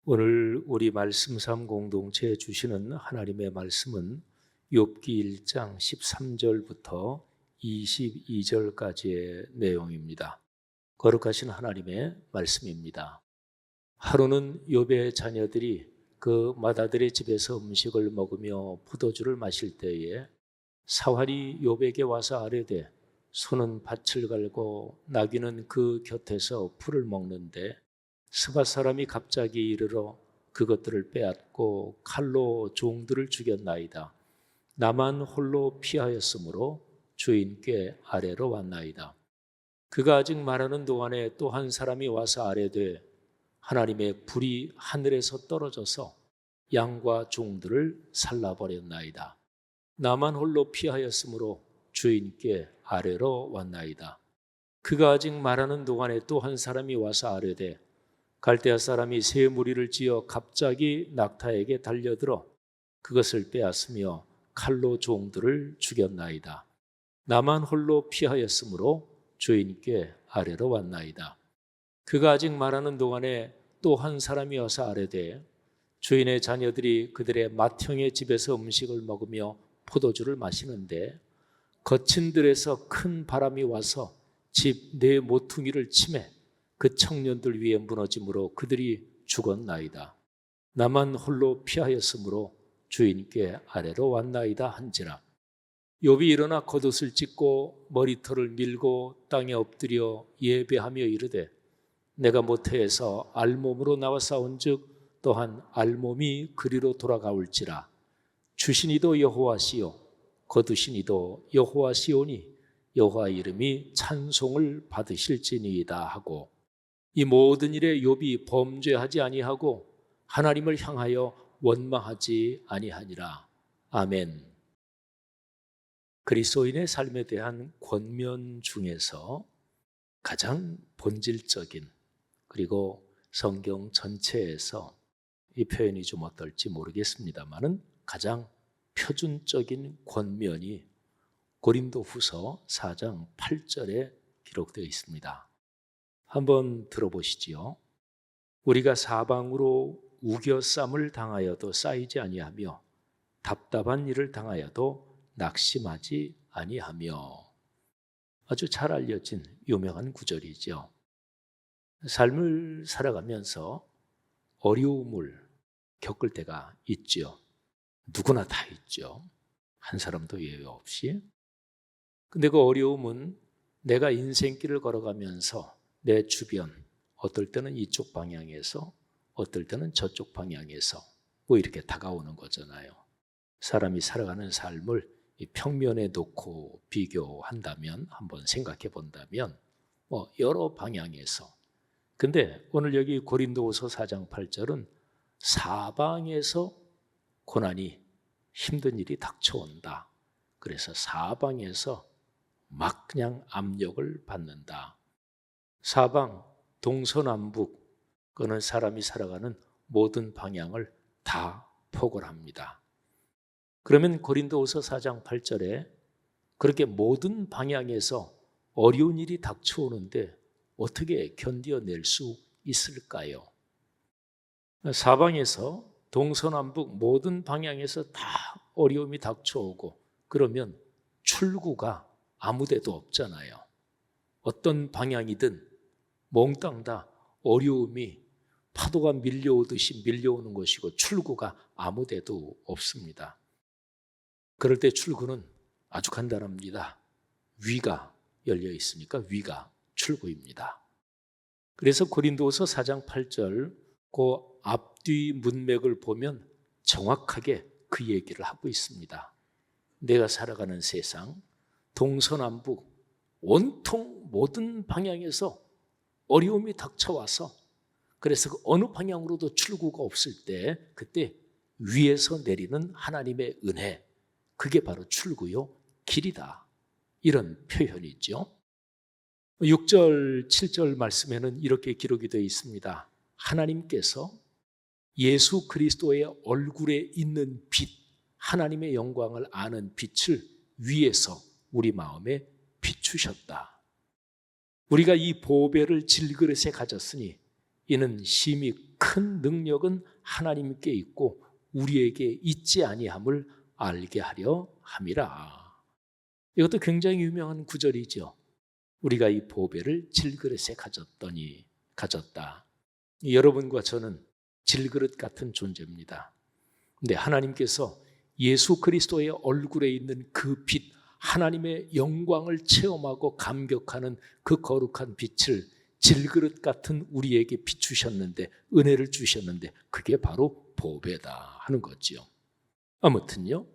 오늘 우리 말씀 삶 공동체에 주시는 하나님의 말씀은 욥기 1장 13절부터 22절까지의 내용입니다. 거룩하신 하나님의 말씀입니다. 하루는 욥의 자녀들이 그 맏아들의 집에서 음식을 먹으며 포도주를 마실 때에 사활이 욥에게 와서 아뢰되 소는 밭을 갈고 나귀는 그 곁에서 풀을 먹는데 스밧 사람이 갑자기 이르러 그것들을 빼앗고 칼로 종들을 죽였나이다. 나만 홀로 피하였으므로 주인께 아래로 왔나이다. 그가 아직 말하는 동안에 또 한 사람이 와서 아뢰되 하나님의 불이 하늘에서 떨어져서 양과 종들을 살라버렸나이다. 나만 홀로 피하였으므로 주인께 아래로 왔나이다. 그가 아직 말하는 동안에 또 한 사람이 와서 아뢰되 갈대아 사람이 새 무리를 지어 갑자기 낙타에게 달려들어 그것을 빼앗으며 칼로 종들을 죽였나이다. 나만 홀로 피하였으므로 주인께 아래로 왔나이다. 그가 아직 말하는 동안에 또 한 사람이 와서 아뢰되 주인의 자녀들이 그들의 맏형의 집에서 음식을 먹으며 포도주를 마시는데 거친 들에서 큰 바람이 와서 집 네 모퉁이를 치매 그 청년들 위에 무너짐으로 그들이 죽었나이다. 나만 홀로 피하였으므로 주인께 아래로 왔나이다 한지라. 욥이 일어나 겉옷을 찢고 머리털을 밀고 땅에 엎드려 예배하며 이르되 내가 모태에서 알몸으로 나와 싸운즉 또한 알몸이 그리로 돌아가올지라. 주신 이도 여호와시요 거두신 이도 여호와시오니 여호와 이름이 찬송을 받으실지니이다 하고 이 모든 일에 욥이 범죄하지 아니하고 하나님을 향하여 원망하지 아니하니라. 아멘. 그리스도인의 삶에 대한 권면 중에서 가장 본질적인 그리고 성경 전체에서 이 표현이 좀 어떨지 모르겠습니다만은 가장 표준적인 권면이 고린도후서 4장 8절에 기록되어 있습니다. 한번 들어보시지요. 우리가 사방으로 우겨쌈을 당하여도 쌓이지 아니하며 답답한 일을 당하여도 낙심하지 아니하며. 아주 잘 알려진 유명한 구절이죠. 삶을 살아가면서 어려움을 겪을 때가 있죠. 누구나 다 있죠. 한 사람도 예외 없이. 근데 그 어려움은 내가 인생길을 걸어가면서 내 주변, 어떨 때는 이쪽 방향에서, 어떨 때는 저쪽 방향에서 뭐 이렇게 다가오는 거잖아요. 사람이 살아가는 삶을 이 평면에 놓고 비교한다면, 한번 생각해 본다면 뭐 여러 방향에서. 근데 오늘 여기 고린도후서 4장 8절은 사방에서 고난이 힘든 일이 닥쳐온다. 그래서 사방에서 막 그냥 압력을 받는다. 사방, 동서남북, 그는 사람이 살아가는 모든 방향을 다 포괄합니다. 그러면 고린도후서 4장 8절에 그렇게 모든 방향에서 어려운 일이 닥쳐오는데 어떻게 견뎌낼 수 있을까요? 사방에서 동서남북 모든 방향에서 다 어려움이 닥쳐오고 그러면 출구가 아무 데도 없잖아요. 어떤 방향이든 몽땅 다 어려움이 파도가 밀려오듯이 밀려오는 것이고 출구가 아무 데도 없습니다. 그럴 때 출구는 아주 간단합니다. 위가 열려 있으니까 위가 출구입니다. 그래서 고린도후서 4장 8절 그 앞뒤 문맥을 보면 정확하게 그 얘기를 하고 있습니다. 내가 살아가는 세상 동서남북 온통 모든 방향에서 어려움이 닥쳐와서 그래서 그 어느 방향으로도 출구가 없을 때 그때 위에서 내리는 하나님의 은혜, 그게 바로 출구요 길이다. 이런 표현이죠. 6절 7절 말씀에는 이렇게 기록이 되어 있습니다. 하나님께서 예수 그리스도의 얼굴에 있는 빛, 하나님의 영광을 아는 빛을 위에서 우리 마음에 비추셨다. 우리가 이 보배를 질그릇에 가졌으니 이는 심히 큰 능력은 하나님께 있고 우리에게 있지 아니함을 알게 하려 함이라. 이것도 굉장히 유명한 구절이죠. 우리가 이 보배를 질그릇에 가졌다. 여러분과 저는 질그릇 같은 존재입니다. 근데 하나님께서 예수 그리스도의 얼굴에 있는 그 빛, 하나님의 영광을 체험하고 감격하는 그 거룩한 빛을 질그릇 같은 우리에게 비추셨는데, 은혜를 주셨는데, 그게 바로 보배다 하는 거지요. 아무튼요,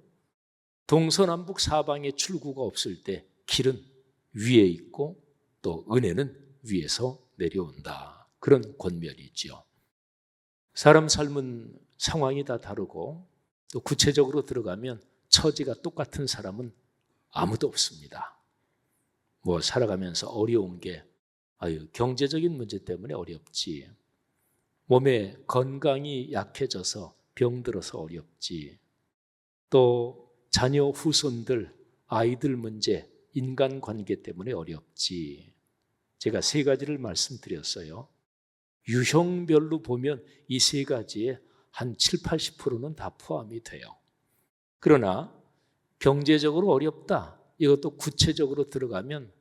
동서남북 사방에 출구가 없을 때 길은 위에 있고 또 은혜는 위에서 내려온다. 그런 권면이지요. 사람 삶은 상황이 다 다르고 또 구체적으로 들어가면 처지가 똑같은 사람은 아무도 없습니다. 살아가면서 어려운 게 경제적인 문제 때문에 어렵지. 몸에 건강이 약해져서 병들어서 어렵지. 또 자녀 후손들, 아이들 문제, 인간관계 때문에 어렵지. 제가 3가지를 말씀드렸어요. 유형별로 보면 이 3가지에 한 7, 80%는 다 포함이 돼요. 그러나 경제적으로 어렵다. 이것도 구체적으로 들어가면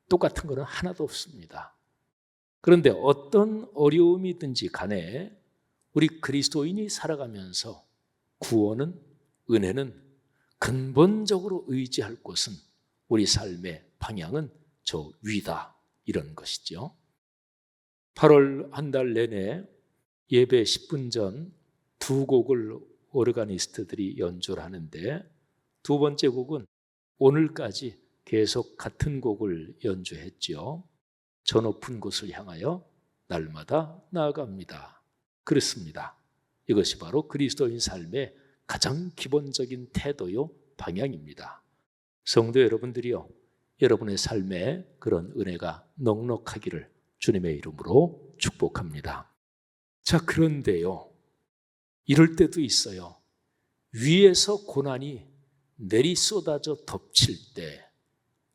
똑같은 거는 하나도 없습니다. 그런데 어떤 어려움이든지 간에 우리 그리스도인이 살아가면서 구원은, 은혜는 근본적으로 의지할 곳은, 우리 삶의 방향은 저 위다, 이런 것이죠. 8월 한 달 내내 예배 10분 전 2곡을 오르가니스트들이 연주를 하는데, 2번째 곡은 오늘까지 계속 같은 곡을 연주했죠. 저 높은 곳을 향하여 날마다 나아갑니다. 그렇습니다. 이것이 바로 그리스도인 삶의 가장 기본적인 태도요, 방향입니다. 성도 여러분들이요, 여러분의 삶에 그런 은혜가 넉넉하기를 주님의 이름으로 축복합니다. 자, 그런데요, 이럴 때도 있어요. 위에서 고난이 내리 쏟아져 덮칠 때,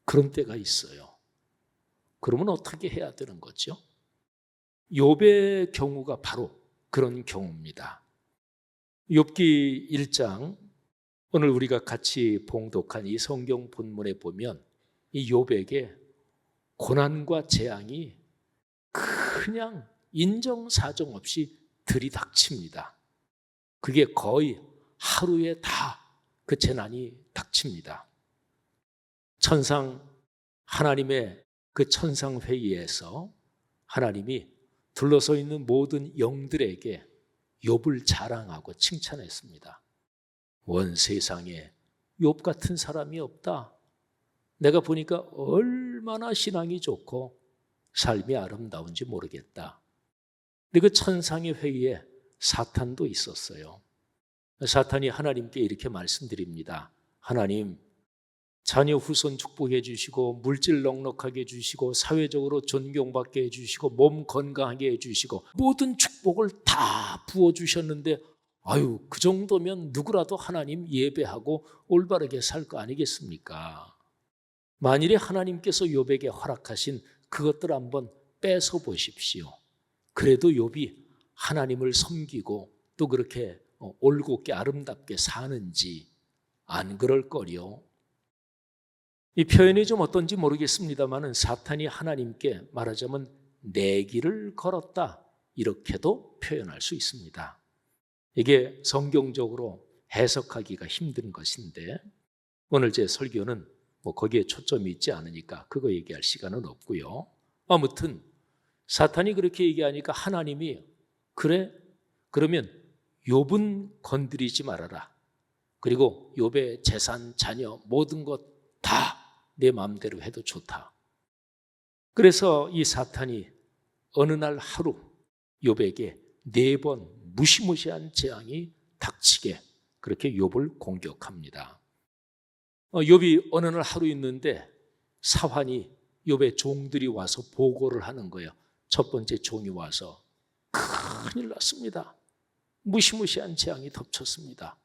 그런 때가 있어요. 그러면 어떻게 해야 되는 거죠? 욥의 경우가 바로 그런 경우입니다. 욥기 1장, 오늘 우리가 같이 봉독한 이 성경 본문에 보면 이 욥에게 고난과 재앙이 그냥 인정사정 없이 들이닥칩니다. 그게 거의 하루에 다 그 재난이 닥칩니다. 하나님의 그 천상회의에서 하나님이 둘러서 있는 모든 영들에게 욥을 자랑하고 칭찬했습니다. 온 세상에 욥 같은 사람이 없다. 내가 보니까 얼마나 신앙이 좋고 삶이 아름다운지 모르겠다. 근데 그 천상의 회의에 사탄도 있었어요. 사탄이 하나님께 이렇게 말씀드립니다. 하나님, 자녀 후손 축복해 주시고 물질 넉넉하게 해주시고 사회적으로 존경받게 해주시고 몸 건강하게 해주시고 모든 축복을 다 부어주셨는데 그 정도면 누구라도 하나님 예배하고 올바르게 살 거 아니겠습니까? 만일에 하나님께서 욥에게 허락하신 그것들 한번 뺏어 보십시오. 그래도 욥이 하나님을 섬기고 또 그렇게 올곧게 아름답게 사는지 안 그럴 거요. 이 표현이 좀 어떤지 모르겠습니다만 사탄이 하나님께 말하자면 내기를 걸었다, 이렇게도 표현할 수 있습니다. 이게 성경적으로 해석하기가 힘든 것인데 오늘 제 설교는 거기에 초점이 있지 않으니까 그거 얘기할 시간은 없고요. 아무튼 사탄이 그렇게 얘기하니까 하나님이 그래? 그러면 욥은 건드리지 말아라. 그리고 욥의 재산, 자녀 모든 것 다 내 마음대로 해도 좋다. 그래서 이 사탄이 어느 날 하루 욥에게 4번 무시무시한 재앙이 닥치게 그렇게 욥을 공격합니다. 욥이 어느 날 하루 있는데 사환이 욥의 종들이 와서 보고를 하는 거예요. 첫 번째 종이 와서 큰일 났습니다. 무시무시한 재앙이 덮쳤습니다.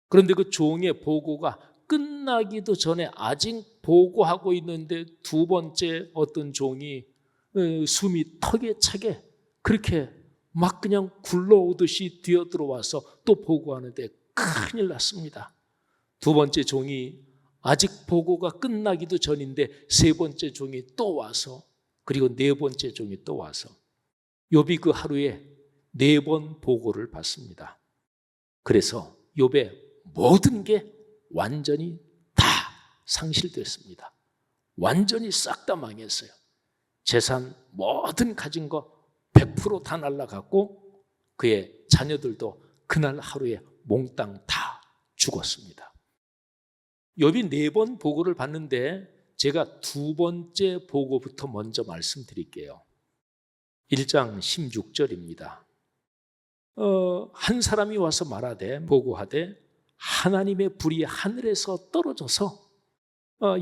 그런데 그 종의 보고가 끝나기도 전에 아직 보고하고 있는데 2번째 어떤 종이 숨이 턱에 차게 그렇게 막 그냥 굴러오듯이 뛰어들어와서 또 보고하는데 큰일 났습니다. 두 번째 종이 아직 보고가 끝나기도 전인데 세 번째 종이 또 와서, 그리고 네 번째 종이 또 와서 욥이 그 하루에 4번 보고를 받습니다. 그래서 욥의 모든 게 완전히 다 상실됐습니다. 완전히 싹 다 망했어요. 재산 모든 가진 거 100% 다 날아갔고 그의 자녀들도 그날 하루에 몽땅 다 죽었습니다. 욥이 4번 보고를 받는데 제가 두 번째 보고부터 먼저 말씀드릴게요. 1장 16절입니다. 한 사람이 와서 말하되 보고하되 하나님의 불이 하늘에서 떨어져서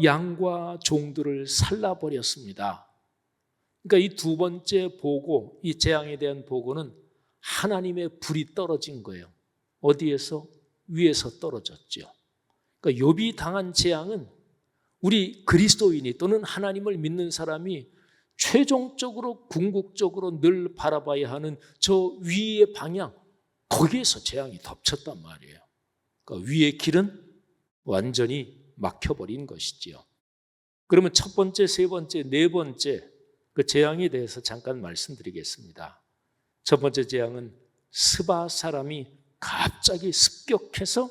양과 종들을 살라버렸습니다. 그러니까 이 두 번째 보고, 이 재앙에 대한 보고는 하나님의 불이 떨어진 거예요. 어디에서? 위에서 떨어졌죠. 그러니까 욥이 당한 재앙은 우리 그리스도인이 또는 하나님을 믿는 사람이 최종적으로 궁극적으로 늘 바라봐야 하는 저 위의 방향, 거기에서 재앙이 덮쳤단 말이에요. 그러니까 위의 길은 완전히 막혀버린 것이지요. 그러면 첫 번째, 세 번째, 네 번째 그 재앙에 대해서 잠깐 말씀드리겠습니다. 첫 번째 재앙은 스바 사람이 갑자기 습격해서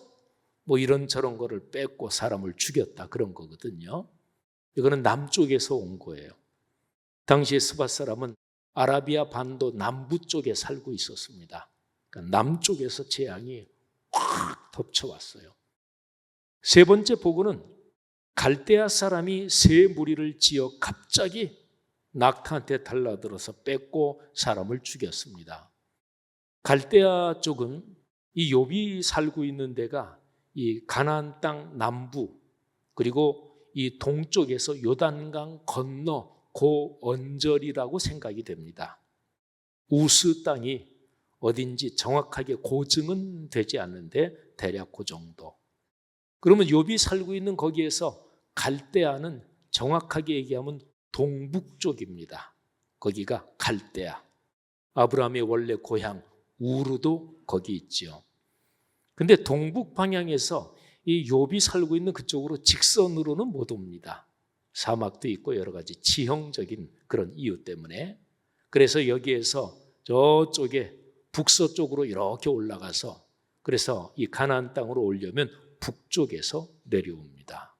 뭐 이런저런 거를 뺏고 사람을 죽였다, 그런 거거든요. 이거는 남쪽에서 온 거예요. 당시에 스바 사람은 아라비아 반도 남부 쪽에 살고 있었습니다. 그러니까 남쪽에서 재앙이 확 덮쳐왔어요. 세 번째 보고는 갈대아 사람이 새 무리를 지어 갑자기 낙타한테 달라들어서 뺏고 사람을 죽였습니다. 갈대아 쪽은 이 욥이 살고 있는 데가 이 가나안 땅 남부, 그리고 이 동쪽에서 요단강 건너 그 언저리라고 생각이 됩니다. 우스 땅이 어딘지 정확하게 고증은 되지 않는데 대략 그 정도. 그러면 욥이 살고 있는 거기에서 갈대아는 정확하게 얘기하면 동북쪽입니다. 거기가 갈대아. 아브라함의 원래 고향 우르도 거기 있지요. 근데 동북 방향에서 이 욥이 살고 있는 그쪽으로 직선으로는 못 옵니다. 사막도 있고 여러 가지 지형적인 그런 이유 때문에. 그래서 여기에서 저쪽에 북서쪽으로 이렇게 올라가서, 그래서 이 가나안 땅으로 오려면 북쪽에서 내려옵니다.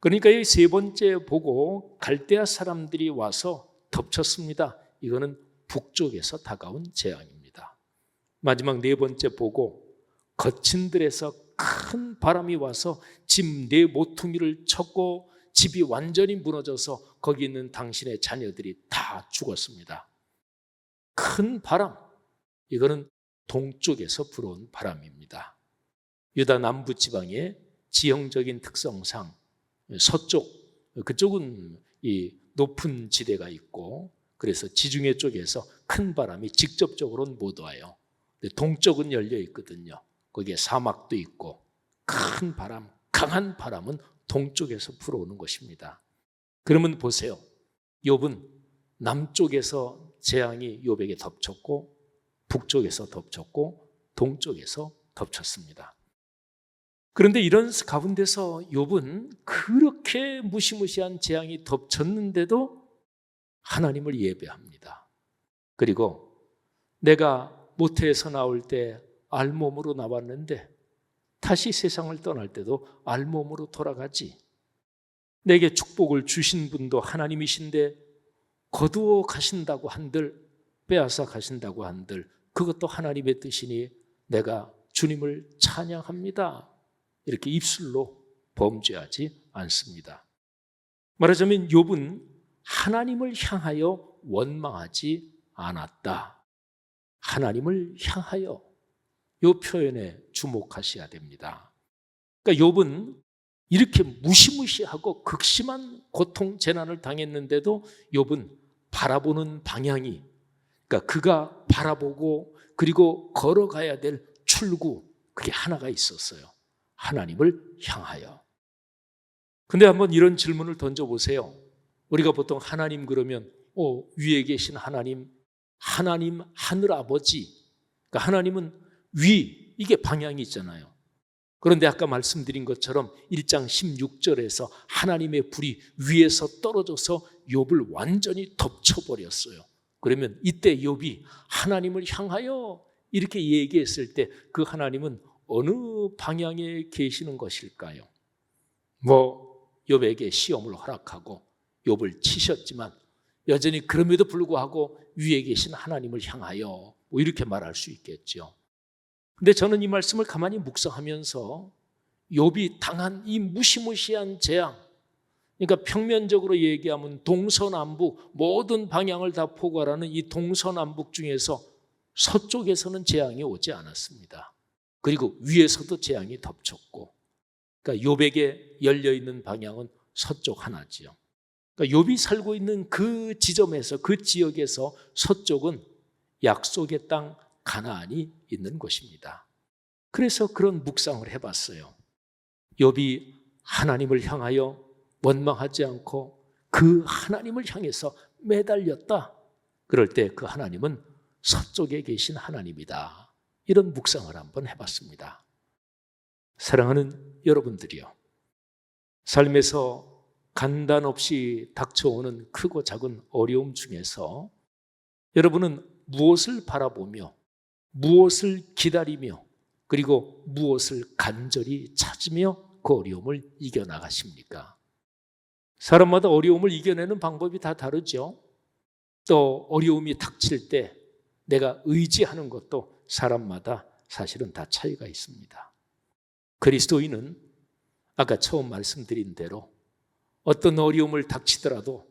그러니까 이 세 번째 보고 갈대아 사람들이 와서 덮쳤습니다. 이거는 북쪽에서 다가온 재앙입니다. 마지막 네 번째 보고 거친 들에서 큰 바람이 와서 집 네 모퉁이를 쳤고 집이 완전히 무너져서 거기 있는 당신의 자녀들이 다 죽었습니다. 큰 바람, 이거는 동쪽에서 불어온 바람입니다. 유다 남부 지방의 지형적인 특성상 서쪽, 그쪽은 이 높은 지대가 있고 그래서 지중해 쪽에서 큰 바람이 직접적으로는 못 와요. 근데 동쪽은 열려 있거든요. 거기에 사막도 있고 큰 바람, 강한 바람은 동쪽에서 불어오는 것입니다. 그러면 보세요. 욥은 남쪽에서 재앙이 욥에게 덮쳤고 북쪽에서 덮쳤고 동쪽에서 덮쳤습니다. 그런데 이런 가운데서 욥은 그렇게 무시무시한 재앙이 덮쳤는데도 하나님을 예배합니다. 그리고 내가 모태에서 나올 때 알몸으로 나왔는데 다시 세상을 떠날 때도 알몸으로 돌아가지. 내게 축복을 주신 분도 하나님이신데 거두어 가신다고 한들, 빼앗아 가신다고 한들 그것도 하나님의 뜻이니 내가 주님을 찬양합니다. 이렇게 입술로 범죄하지 않습니다. 말하자면 욥은 하나님을 향하여 원망하지 않았다. 하나님을 향하여, 이 표현에 주목하셔야 됩니다. 그러니까 욥은 이렇게 무시무시하고 극심한 고통, 재난을 당했는데도 욥은 바라보는 방향이, 그러니까 그가 바라보고 그리고 걸어가야 될 출구, 그게 하나가 있었어요. 하나님을 향하여. 근데 한번 이런 질문을 던져보세요. 우리가 보통 하나님 그러면 위에 계신 하나님, 하나님 하늘 아버지, 그러니까 하나님은 위, 이게 방향이 있잖아요. 그런데 아까 말씀드린 것처럼 1장 16절에서 하나님의 불이 위에서 떨어져서 욥을 완전히 덮쳐버렸어요. 그러면 이때 욥이 하나님을 향하여 이렇게 얘기했을 때 그 하나님은 어느 방향에 계시는 것일까요? 욥에게 시험을 허락하고 욥을 치셨지만 여전히 그럼에도 불구하고 위에 계신 하나님을 향하여 이렇게 말할 수 있겠죠. 근데 저는 이 말씀을 가만히 묵상하면서 욥이 당한 이 무시무시한 재앙, 그러니까 평면적으로 얘기하면 동서남북 모든 방향을 다 포괄하는 이 동서남북 중에서 서쪽에서는 재앙이 오지 않았습니다. 그리고 위에서도 재앙이 덮쳤고, 그러니까 욥에게 열려있는 방향은 서쪽 하나지요. 그러니까 욥이 살고 있는 그 지점에서, 그 지역에서 서쪽은 약속의 땅 가나안이 있는 곳입니다. 그래서 그런 묵상을 해봤어요. 욥이 하나님을 향하여 원망하지 않고 그 하나님을 향해서 매달렸다. 그럴 때 그 하나님은 서쪽에 계신 하나님이다. 이런 묵상을 한번 해봤습니다. 사랑하는 여러분들이요, 삶에서 간단 없이 닥쳐오는 크고 작은 어려움 중에서 여러분은 무엇을 바라보며, 무엇을 기다리며, 그리고 무엇을 간절히 찾으며 그 어려움을 이겨나가십니까? 사람마다 어려움을 이겨내는 방법이 다 다르죠. 또 어려움이 닥칠 때 내가 의지하는 것도 사람마다 사실은 다 차이가 있습니다. 그리스도인은 아까 처음 말씀드린 대로 어떤 어려움을 닥치더라도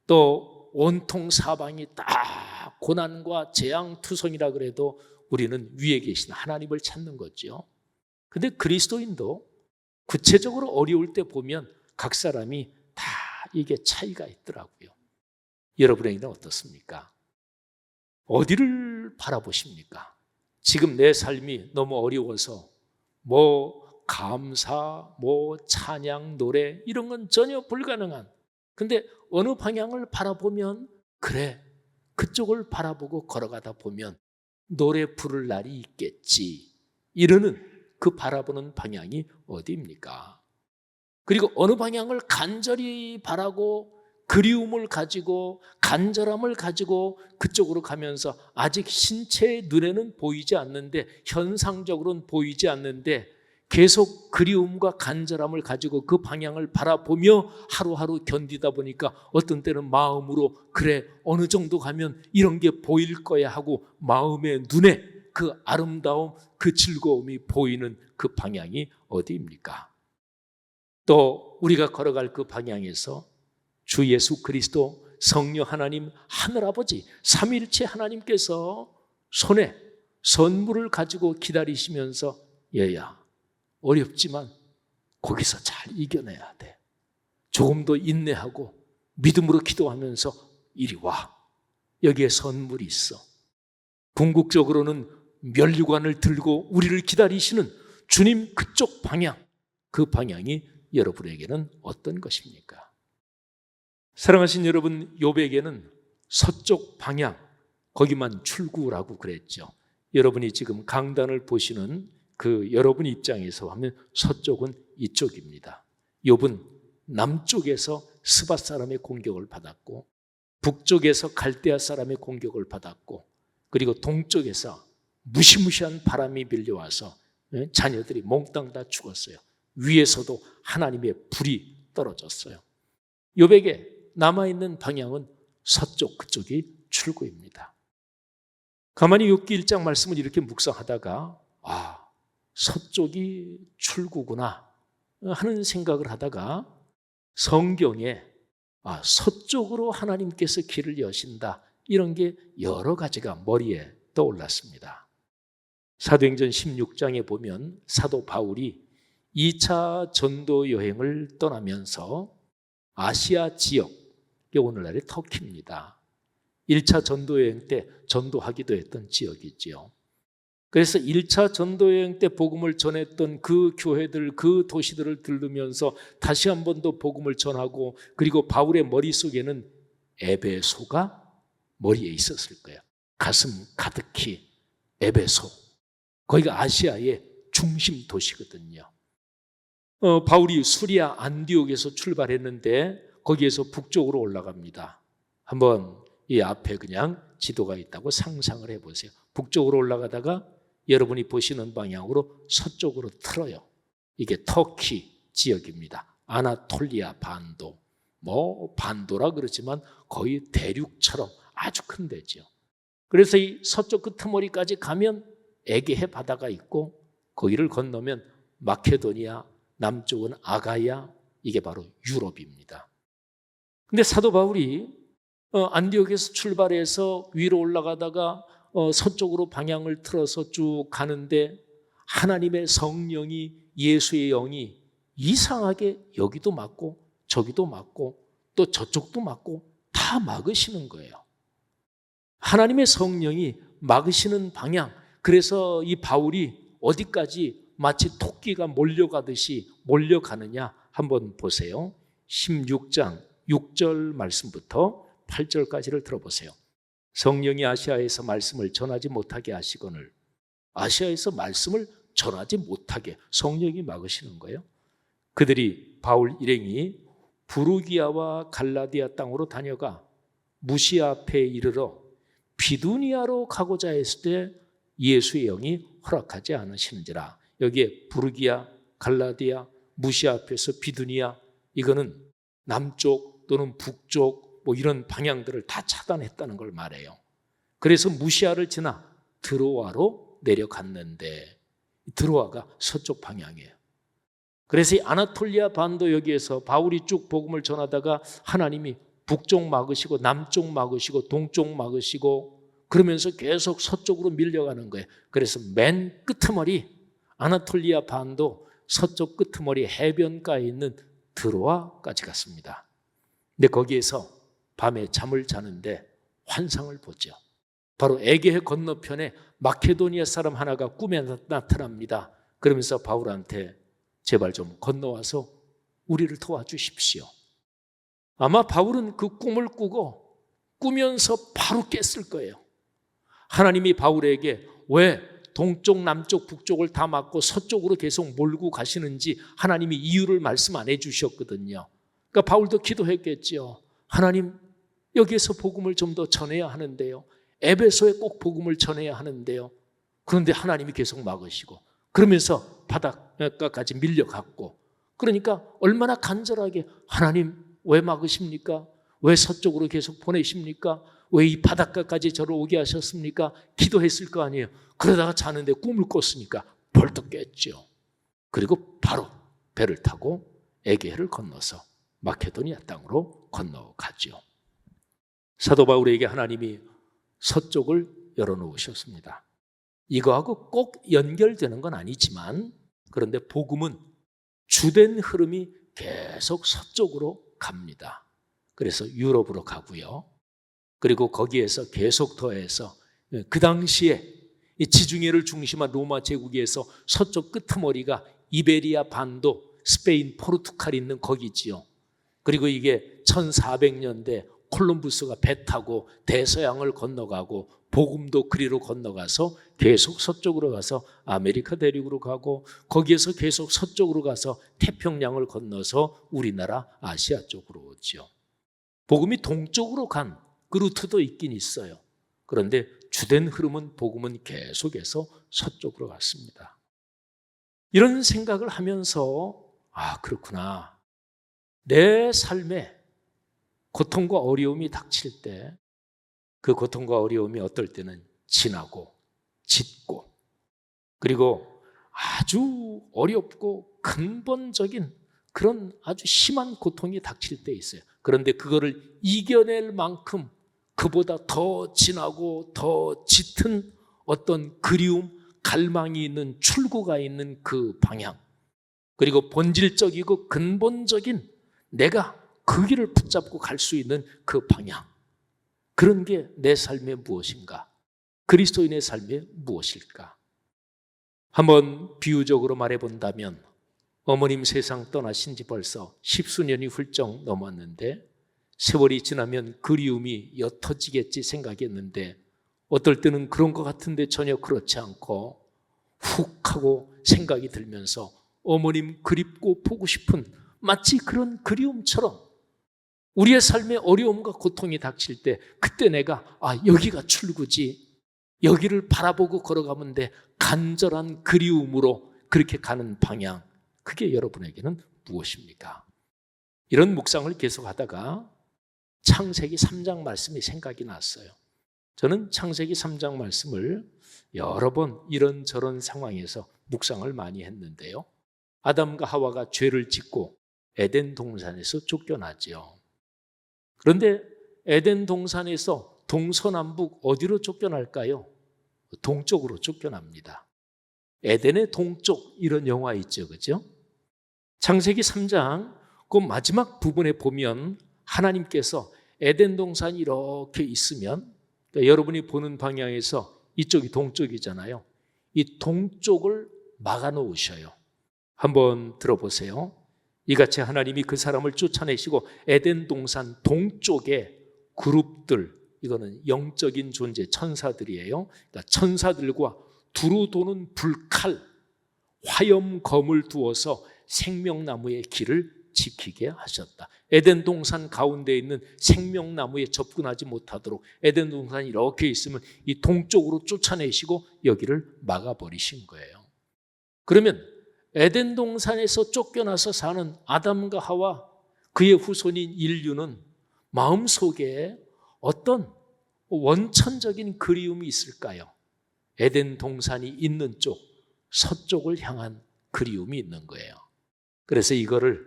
또 온통 사방이 다 고난과 재앙투성이라 그래도 우리는 위에 계신 하나님을 찾는 거죠. 근데 그리스도인도 구체적으로 어려울 때 보면 각 사람이 다 이게 차이가 있더라고요. 여러분에게는 어떻습니까? 어디를 바라보십니까? 지금 내 삶이 너무 어려워서 감사, 찬양, 노래 이런 건 전혀 불가능한, 근데 어느 방향을 바라보면 그래, 그쪽을 바라보고 걸어가다 보면 노래 부를 날이 있겠지, 이러는 그 바라보는 방향이 어디입니까? 그리고 어느 방향을 간절히 바라고 그리움을 가지고 간절함을 가지고 그쪽으로 가면서 아직 신체의 눈에는 보이지 않는데, 현상적으로는 보이지 않는데 계속 그리움과 간절함을 가지고 그 방향을 바라보며 하루하루 견디다 보니까 어떤 때는 마음으로 그래, 어느 정도 가면 이런 게 보일 거야 하고 마음의 눈에 그 아름다움, 그 즐거움이 보이는 그 방향이 어디입니까? 또 우리가 걸어갈 그 방향에서 주 예수 그리스도, 성령 하나님, 하늘아버지, 삼위일체 하나님께서 손에 선물을 가지고 기다리시면서 얘야, 어렵지만 거기서 잘 이겨내야 돼. 조금 더 인내하고 믿음으로 기도하면서 이리 와. 여기에 선물이 있어. 궁극적으로는 면류관을 들고 우리를 기다리시는 주님 그쪽 방향, 그 방향이 여러분에게는 어떤 것입니까? 사랑하신 여러분, 욥에게는 서쪽 방향, 거기만 출구라고 그랬죠. 여러분이 지금 강단을 보시는 그 여러분 입장에서 하면 서쪽은 이쪽입니다. 욥은 남쪽에서 스밧 사람의 공격을 받았고, 북쪽에서 갈대아 사람의 공격을 받았고, 그리고 동쪽에서 무시무시한 바람이 밀려와서 자녀들이 몽땅 다 죽었어요. 위에서도 하나님의 불이 떨어졌어요. 욥에게 남아있는 방향은 서쪽, 그쪽이 출구입니다. 가만히 욥기 1장 말씀을 이렇게 묵상하다가 서쪽이 출구구나 하는 생각을 하다가 성경에 서쪽으로 하나님께서 길을 여신다, 이런 게 여러 가지가 머리에 떠올랐습니다. 사도행전 16장에 보면 사도 바울이 2차 전도 여행을 떠나면서 아시아 지역, 이게 오늘날의 터키입니다. 1차 전도 여행 때 전도하기도 했던 지역이지요. 그래서 1차 전도 여행 때 복음을 전했던 그 교회들, 그 도시들을 들르면서 다시 한 번 더 복음을 전하고, 그리고 바울의 머릿속에는 에베소가 머리에 있었을 거예요. 가슴 가득히 에베소, 거기가 아시아의 중심 도시거든요. 바울이 수리아 안디옥에서 출발했는데 거기에서 북쪽으로 올라갑니다. 한번 이 앞에 그냥 지도가 있다고 상상을 해보세요. 북쪽으로 올라가다가 여러분이 보시는 방향으로 서쪽으로 틀어요. 이게 터키 지역입니다. 아나톨리아 반도, 반도라 그러지만 거의 대륙처럼 아주 큰 데죠. 그래서 이 서쪽 끄트머리까지 가면 에게해 바다가 있고 거기를 건너면 마케도니아, 남쪽은 아가야, 이게 바로 유럽입니다. 근데 사도 바울이 안디옥에서 출발해서 위로 올라가다가 서쪽으로 방향을 틀어서 쭉 가는데 하나님의 성령이, 예수의 영이 이상하게 여기도 막고 저기도 막고 또 저쪽도 막고 다 막으시는 거예요. 하나님의 성령이 막으시는 방향, 그래서 이 바울이 어디까지 마치 토끼가 몰려가듯이 몰려가느냐 한번 보세요. 16장 6절 말씀부터 8절까지를 들어보세요. 성령이 아시아에서 말씀을 전하지 못하게 하시거늘, 아시아에서 말씀을 전하지 못하게 성령이 막으시는 거예요. 그들이 바울 일행이 부르기아와 갈라디아 땅으로 다녀가 무시아 앞에 이르러 비두니아로 가고자 했을 때 예수의 영이 허락하지 않으시는지라. 여기에 부르기아, 갈라디아, 무시아 앞에서 비두니아, 이거는 남쪽 또는 북쪽 이런 방향들을 다 차단했다는 걸 말해요. 그래서 무시아를 지나 드로아로 내려갔는데, 드로아가 서쪽 방향이에요. 그래서 이 아나톨리아 반도 여기에서 바울이 쭉 복음을 전하다가 하나님이 북쪽 막으시고 남쪽 막으시고 동쪽 막으시고 그러면서 계속 서쪽으로 밀려가는 거예요. 그래서 맨 끄트머리 아나톨리아 반도 서쪽 끄트머리 해변가에 있는 드로아까지 갔습니다. 근데 거기에서 밤에 잠을 자는데 환상을 보죠. 바로 에게해 건너편에 마케도니아 사람 하나가 꿈에 나타납니다. 그러면서 바울한테 제발 좀 건너와서 우리를 도와주십시오. 아마 바울은 그 꿈을 꾸면서 바로 깼을 거예요. 하나님이 바울에게 왜 동쪽, 남쪽, 북쪽을 다 막고 서쪽으로 계속 몰고 가시는지 하나님이 이유를 말씀 안 해주셨거든요. 그러니까 바울도 기도했겠죠. 하나님, 여기에서 복음을 좀 더 전해야 하는데요. 에베소에 꼭 복음을 전해야 하는데요. 그런데 하나님이 계속 막으시고 그러면서 바닷가까지 밀려갔고, 그러니까 얼마나 간절하게 하나님 왜 막으십니까? 왜 서쪽으로 계속 보내십니까? 왜 이 바닷가까지 저를 오게 하셨습니까? 기도했을 거 아니에요. 그러다가 자는데 꿈을 꿨으니까 벌떡 깼죠. 그리고 바로 배를 타고 에게해를 건너서 마케도니아 땅으로 건너가죠. 사도 바울에게 하나님이 서쪽을 열어놓으셨습니다. 이거하고 꼭 연결되는 건 아니지만, 그런데 복음은 주된 흐름이 계속 서쪽으로 갑니다. 그래서 유럽으로 가고요. 그리고 거기에서 계속 더해서 그 당시에 이 지중해를 중심한 로마 제국에서 서쪽 끄트머리가 이베리아 반도, 스페인, 포르투갈 있는 거기지요. 그리고 이게 1400년대 콜럼부스가 배 타고 대서양을 건너가고 복음도 그리로 건너가서 계속 서쪽으로 가서 아메리카 대륙으로 가고 거기에서 계속 서쪽으로 가서 태평양을 건너서 우리나라 아시아 쪽으로 오죠. 복음이 동쪽으로 간 그 루트도 있긴 있어요. 그런데 주된 흐름은 복음은 계속해서 서쪽으로 갔습니다. 이런 생각을 하면서 그렇구나. 내 삶에 고통과 어려움이 닥칠 때 그 고통과 어려움이 어떨 때는 진하고 짙고 그리고 아주 어렵고 근본적인 그런 아주 심한 고통이 닥칠 때 있어요. 그런데 그거를 이겨낼 만큼 그보다 더 진하고 더 짙은 어떤 그리움, 갈망이 있는 출구가 있는 그 방향, 그리고 본질적이고 근본적인 내가 그 길을 붙잡고 갈 수 있는 그 방향, 그런 게 내 삶에 무엇인가? 그리스도인의 삶에 무엇일까? 한번 비유적으로 말해본다면 어머님 세상 떠나신 지 벌써 10수년이 훌쩍 넘었는데 세월이 지나면 그리움이 옅어지겠지 생각했는데 어떨 때는 그런 것 같은데 전혀 그렇지 않고 훅 하고 생각이 들면서 어머님 그립고 보고 싶은 마치 그런 그리움처럼 우리의 삶에 어려움과 고통이 닥칠 때 그때 내가 여기가 출구지, 여기를 바라보고 걸어가면 돼, 간절한 그리움으로 그렇게 가는 방향, 그게 여러분에게는 무엇입니까? 이런 묵상을 계속하다가 창세기 3장 말씀이 생각이 났어요. 저는 창세기 3장 말씀을 여러 번 이런저런 상황에서 묵상을 많이 했는데요. 아담과 하와가 죄를 짓고 에덴 동산에서 쫓겨나죠. 그런데 에덴 동산에서 동서남북 어디로 쫓겨날까요? 동쪽으로 쫓겨납니다. 에덴의 동쪽, 이런 영화 있죠, 그죠? 창세기 3장 그 마지막 부분에 보면 하나님께서 에덴 동산이 이렇게 있으면, 그러니까 여러분이 보는 방향에서 이쪽이 동쪽이잖아요. 이 동쪽을 막아 놓으셔요. 한번 들어보세요. 이같이 하나님이 그 사람을 쫓아내시고 에덴 동산 동쪽에 그룹들, 이거는 영적인 존재, 천사들이에요. 그러니까 천사들과 두루 도는 불칼, 화염검을 두어서 생명나무의 길을 지키게 하셨다. 에덴 동산 가운데 있는 생명나무에 접근하지 못하도록 에덴 동산이 이렇게 있으면 이 동쪽으로 쫓아내시고 여기를 막아버리신 거예요. 그러면 에덴 동산에서 쫓겨나서 사는 아담과 하와, 그의 후손인 인류는 마음속에 어떤 원천적인 그리움이 있을까요? 에덴 동산이 있는 쪽, 서쪽을 향한 그리움이 있는 거예요. 그래서 이거를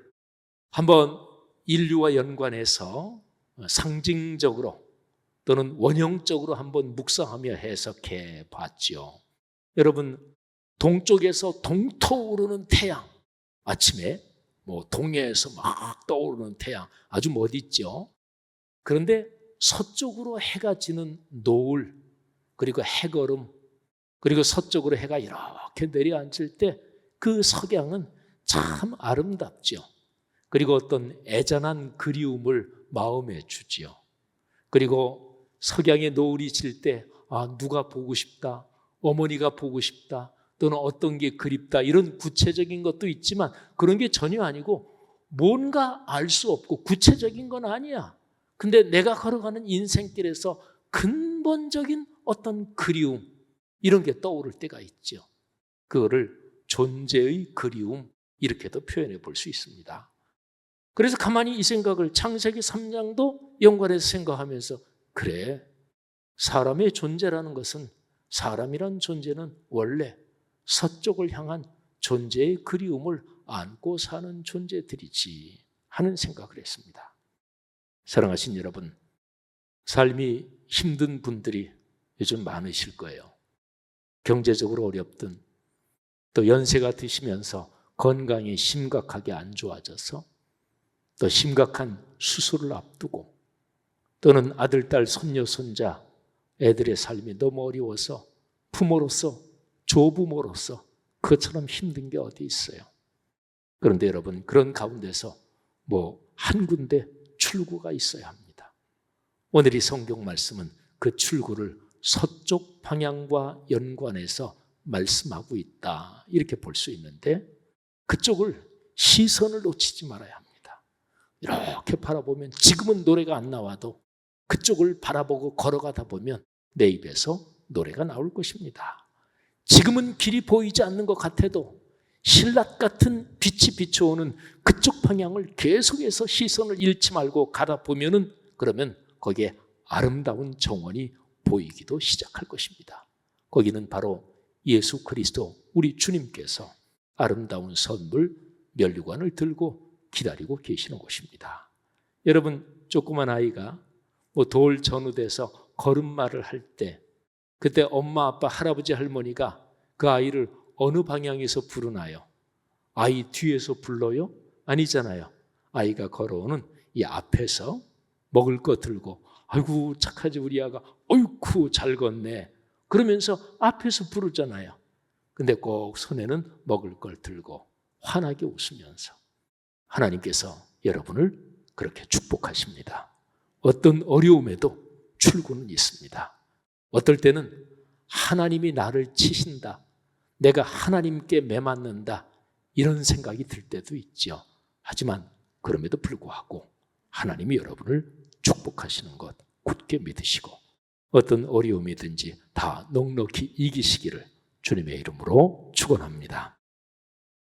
한번 인류와 연관해서 상징적으로 또는 원형적으로 한번 묵상하며 해석해 봤죠. 여러분, 동쪽에서 동토오르는 태양, 아침에 동해에서 막 떠오르는 태양 아주 멋있죠. 그런데 서쪽으로 해가 지는 노을, 그리고 해걸음, 그리고 서쪽으로 해가 이렇게 내려앉을 때 그 석양은 참 아름답죠. 그리고 어떤 애잔한 그리움을 마음에 주지요. 그리고 석양의 노을이 질 때 누가 보고 싶다, 어머니가 보고 싶다, 또는 어떤 게 그립다, 이런 구체적인 것도 있지만 그런 게 전혀 아니고 뭔가 알 수 없고 구체적인 건 아니야. 근데 내가 걸어가는 인생길에서 근본적인 어떤 그리움, 이런 게 떠오를 때가 있죠. 그거를 존재의 그리움, 이렇게도 표현해 볼 수 있습니다. 그래서 가만히 이 생각을 창세기 3장도 연관해서 생각하면서, 그래, 사람의 존재라는 것은, 사람이란 존재는 원래 서쪽을 향한 존재의 그리움을 안고 사는 존재들이지 하는 생각을 했습니다. 사랑하신 여러분, 삶이 힘든 분들이 요즘 많으실 거예요. 경제적으로 어렵든, 또 연세가 드시면서 건강이 심각하게 안 좋아져서 또 심각한 수술을 앞두고, 또는 아들, 딸, 손녀, 손자, 애들의 삶이 너무 어려워서 부모로서, 조부모로서 그것처럼 힘든 게 어디 있어요. 그런데 여러분, 그런 가운데서 한 군데 출구가 있어야 합니다. 오늘 이 성경 말씀은 그 출구를 서쪽 방향과 연관해서 말씀하고 있다, 이렇게 볼 수 있는데, 그쪽을 시선을 놓치지 말아야 합니다. 이렇게 바라보면, 지금은 노래가 안 나와도 그쪽을 바라보고 걸어가다 보면 내 입에서 노래가 나올 것입니다. 지금은 길이 보이지 않는 것 같아도 신라 같은 빛이 비춰오는 그쪽 방향을 계속해서 시선을 잃지 말고 가다 보면은, 그러면 거기에 아름다운 정원이 보이기도 시작할 것입니다. 거기는 바로 예수 그리스도, 우리 주님께서 아름다운 선물 면류관을 들고 기다리고 계시는 곳입니다. 여러분, 조그만 아이가 돌 전후돼서 걸음마를 할 때, 그때 엄마, 아빠, 할아버지, 할머니가 그 아이를 어느 방향에서 부르나요? 아이 뒤에서 불러요? 아니잖아요. 아이가 걸어오는 이 앞에서 먹을 거 들고, 아이고 착하지 우리 아가, 어이쿠 잘 걷네, 그러면서 앞에서 부르잖아요. 근데 꼭 손에는 먹을 걸 들고 환하게 웃으면서 하나님께서 여러분을 그렇게 축복하십니다. 어떤 어려움에도 출구는 있습니다. 어떨 때는 하나님이 나를 치신다, 내가 하나님께 매맞는다, 이런 생각이 들 때도 있죠. 하지만 그럼에도 불구하고 하나님이 여러분을 축복하시는 것 굳게 믿으시고 어떤 어려움이든지 다 넉넉히 이기시기를 주님의 이름으로 축원합니다.